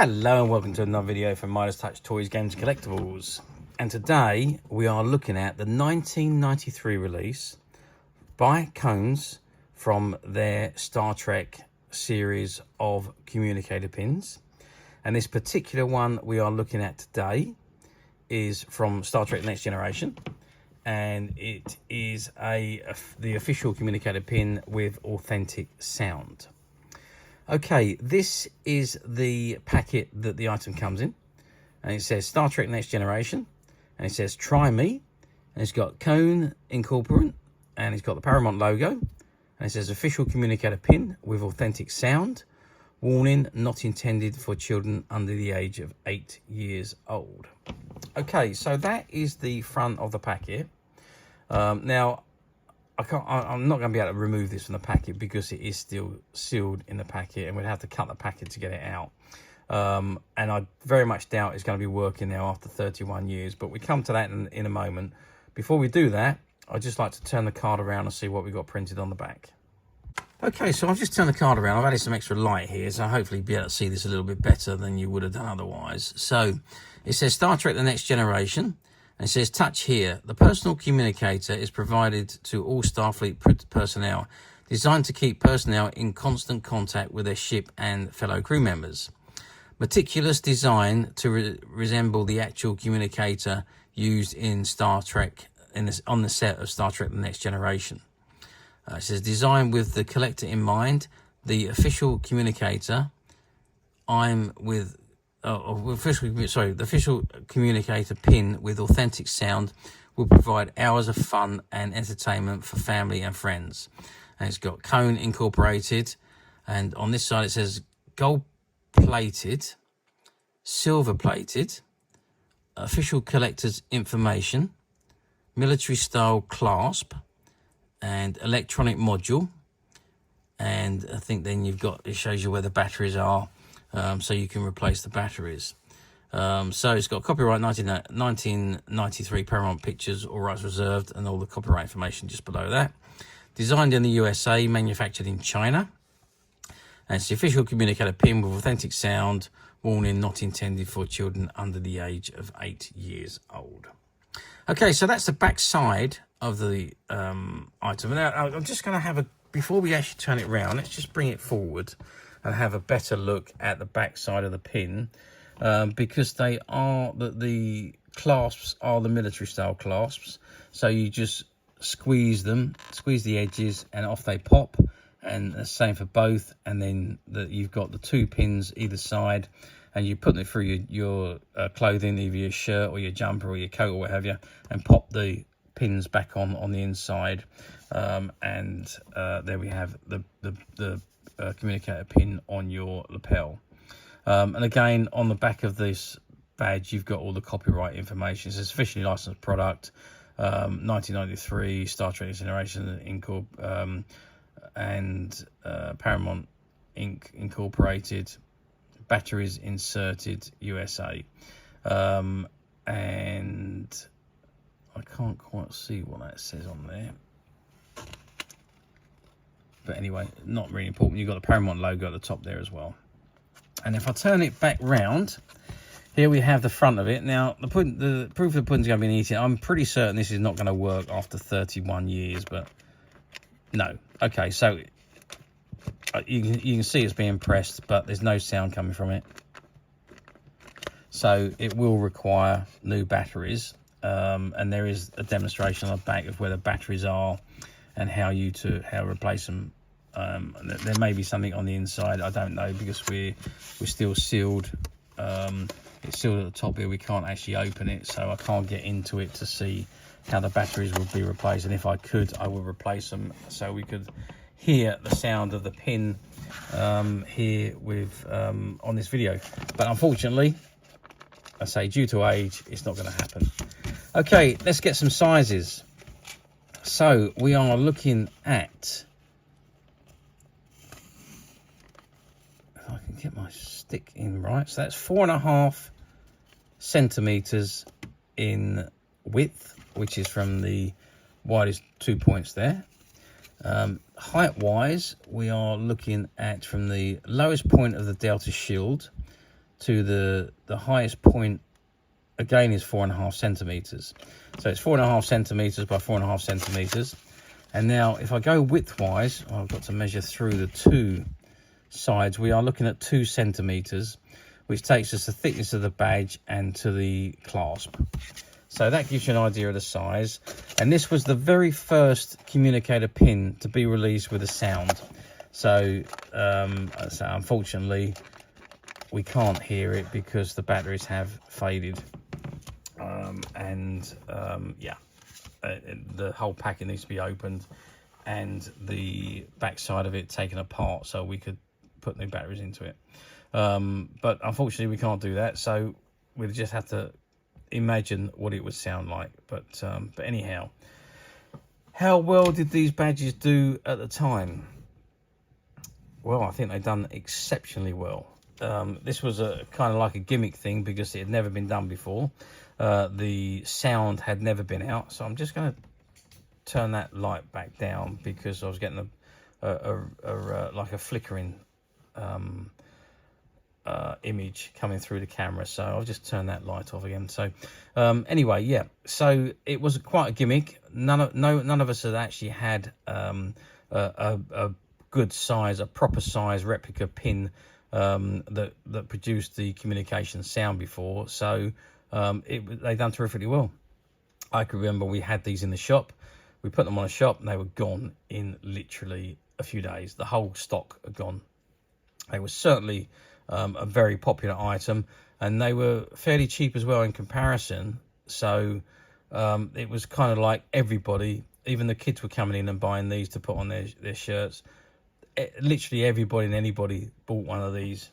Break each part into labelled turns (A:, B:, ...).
A: Hello and welcome to another video from Midas Touch Toys, Games and Collectibles. And today we are looking at the 1993 release by Kohns from their Star Trek series of communicator pins. And this particular one we are looking at today is from Star Trek Next Generation. And it is the official communicator pin with authentic sound. Okay, this is the packet that the item comes in, and it says Star Trek Next Generation, and it says try me, and it's got Kohns incorporant, and it's got the Paramount logo, and it says official communicator pin with authentic sound, warning not intended for children under the age of 8 years old. Okay, so that is the front of the packet. Now I'm not going to be able to remove this from the packet because it is still sealed in the packet, and we'd have to cut the packet to get it out. And I very much doubt it's going to be working now after 31 years, but we come to that in a moment. Before we do that, I'd just like to turn the card around and see what we've got printed on the back. Okay, so I've just turned the card around. I've added some extra light here, so hopefully you'll be able to see this a little bit better than you would have done otherwise. So it says Star Trek The Next Generation. And it says, touch here. The personal communicator is provided to all Starfleet personnel, designed to keep personnel in constant contact with their ship and fellow crew members. Meticulous design to resemble the actual communicator used in Star Trek, on the set of Star Trek The Next Generation. It says, designed with the collector in mind, the official communicator, the official communicator pin with authentic sound will provide hours of fun and entertainment for family and friends. And it's got Kohns incorporated, and on this side it says gold plated, silver plated, official collector's information, military style clasp, and electronic module. And I think then it shows you where the batteries are. So you can replace the batteries. So it's got copyright 1993 Paramount Pictures, all rights reserved, and all the copyright information just below that. Designed in the USA, manufactured in China. And it's the official communicator pin with authentic sound, warning not intended for children under the age of 8 years old. Okay, so that's the back side of the item. Now, I'm just going to have before we actually turn it around, let's just bring it forward and have a better look at the back side of the pin, because the clasps are the military style clasps. So you just squeeze the edges, and off they pop. And the same for both. And then you've got the two pins either side, and you put them through your clothing, either your shirt or your jumper or your coat or what have you, and pop the pins back on the inside. And there we have the communicator pin on your lapel. And again, on the back of this badge, you've got all the copyright information. It says officially licensed product, 1993, Star Trek Next Generation, and Paramount Inc. Incorporated, batteries inserted, USA. And I can't quite see what that says on there. But anyway, not really important. You've got the Paramount logo at the top there as well. And if I turn it back round, here we have the front of it. Now, the proof of the pudding's going to be eaten. I'm pretty certain this is not going to work after 31 years, but no. Okay, so you can see it's being pressed, but there's no sound coming from it. So it will require new batteries. And there is a demonstration on the back of where the batteries are and how to replace them. There may be something on the inside, I don't know, because we're still sealed. It's sealed at the top here. We can't actually open it, so I can't get into it to see how the batteries would be replaced. And if I could, I would replace them so we could hear the sound of the pin here with on this video. But unfortunately, I say due to age, it's not going to happen. Okay, let's get some sizes. So we are looking at, if I can get my stick in right, so that's 4.5 centimeters in width, which is from the widest 2 points there. Height wise, we are looking at from the lowest point of the Delta shield to the highest point, again, is 4.5 centimeters. So it's 4.5 centimeters by 4.5 centimeters. And now if I go widthwise, I've got to measure through the two sides. We are looking at 2 centimeters, which takes us the thickness of the badge and to the clasp. So that gives you an idea of the size. And this was the very first communicator pin to be released with a sound. So unfortunately, we can't hear it because the batteries have faded. The whole packet needs to be opened and the back side of it taken apart so we could put new batteries into it. But unfortunately, we can't do that. So we just have to imagine what it would sound like. But anyhow, how well did these badges do at the time? Well, I think they've done exceptionally well. This was a kind of like a gimmick thing because it had never been done before. The sound had never been out, so I'm just going to turn that light back down because I was getting like a flickering image coming through the camera, so I'll just turn that light off again. So anyway, yeah, so it was quite a gimmick. None of us had actually had a good size, a proper size replica pin that produced the communication sound before. So they done terrifically well. I can remember we had these in the shop. We put them on a shop and they were gone in literally a few days. The whole stock had gone. They were certainly a very popular item, and they were fairly cheap as well in comparison. So it was kind of like everybody, even the kids were coming in and buying these to put on their shirts. Literally everybody and anybody bought one of these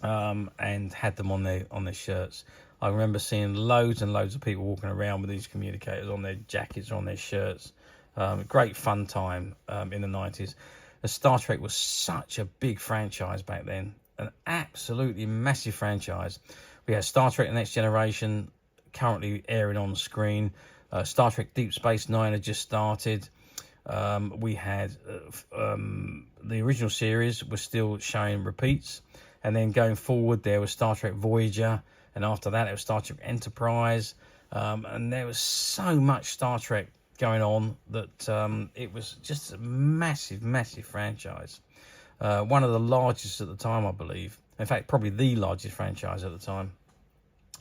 A: and had them on their shirts. I remember seeing loads and loads of people walking around with these communicators on their jackets or on their shirts. Great fun time in the 90s. Star Trek was such a big franchise back then, an absolutely massive franchise. We had Star Trek The Next Generation currently airing on screen. Star Trek Deep Space Nine had just started. We had the original series was still showing repeats, and then going forward there was Star Trek Voyager, and after that it was Star Trek Enterprise, and there was so much Star Trek going on that it was just a massive franchise. One of the largest at the time, I believe. In fact, probably the largest franchise at the time.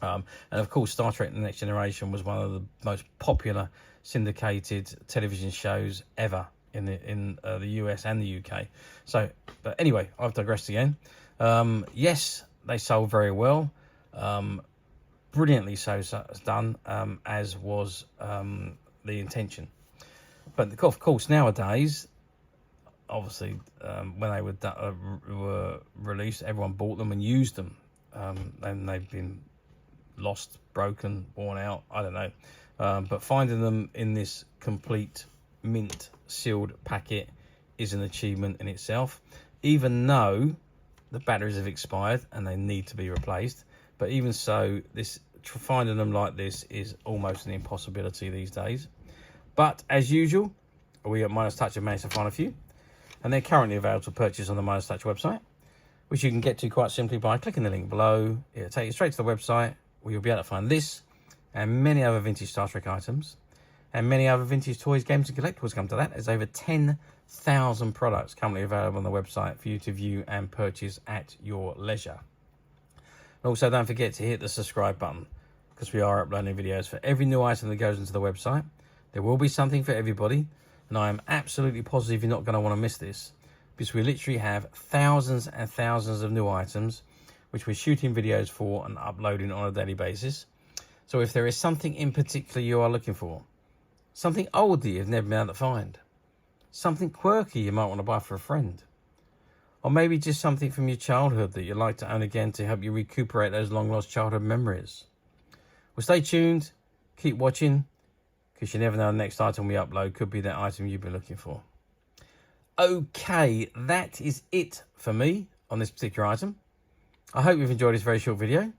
A: And of course, Star Trek The Next Generation was one of the most popular syndicated television shows ever in the US and the UK. So, but anyway, I've digressed again. Yes, they sold very well. Brilliantly so done, as was the intention. But of course, nowadays, obviously, when they were released, everyone bought them and used them. And they've been lost, broken, worn out, I don't know. But finding them in this complete mint sealed packet is an achievement in itself, even though the batteries have expired and they need to be replaced. But even so, finding them like this is almost an impossibility these days. But as usual, we at Minus Touch have managed to find a few, and they're currently available to purchase on the Minus Touch website, which you can get to quite simply by clicking the link below. It'll take you straight to the website where you'll be able to find this and many other vintage Star Trek items, and many other vintage toys, games and collectibles. Come to that. There's over 10,000 products currently available on the website for you to view and purchase at your leisure. And also, don't forget to hit the subscribe button, because we are uploading videos for every new item that goes into the website. There will be something for everybody, and I am absolutely positive you're not going to want to miss this, because we literally have thousands and thousands of new items which we're shooting videos for and uploading on a daily basis. So if there is something in particular you are looking for, something old that you've never been able to find, something quirky you might want to buy for a friend, or maybe just something from your childhood that you'd like to own again to help you recuperate those long lost childhood memories, well, stay tuned, keep watching, because you never know, the next item we upload could be that item you've been looking for. Okay, that is it for me on this particular item. I hope you've enjoyed this very short video.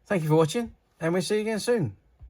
A: Thank you for watching, and we'll see you again soon.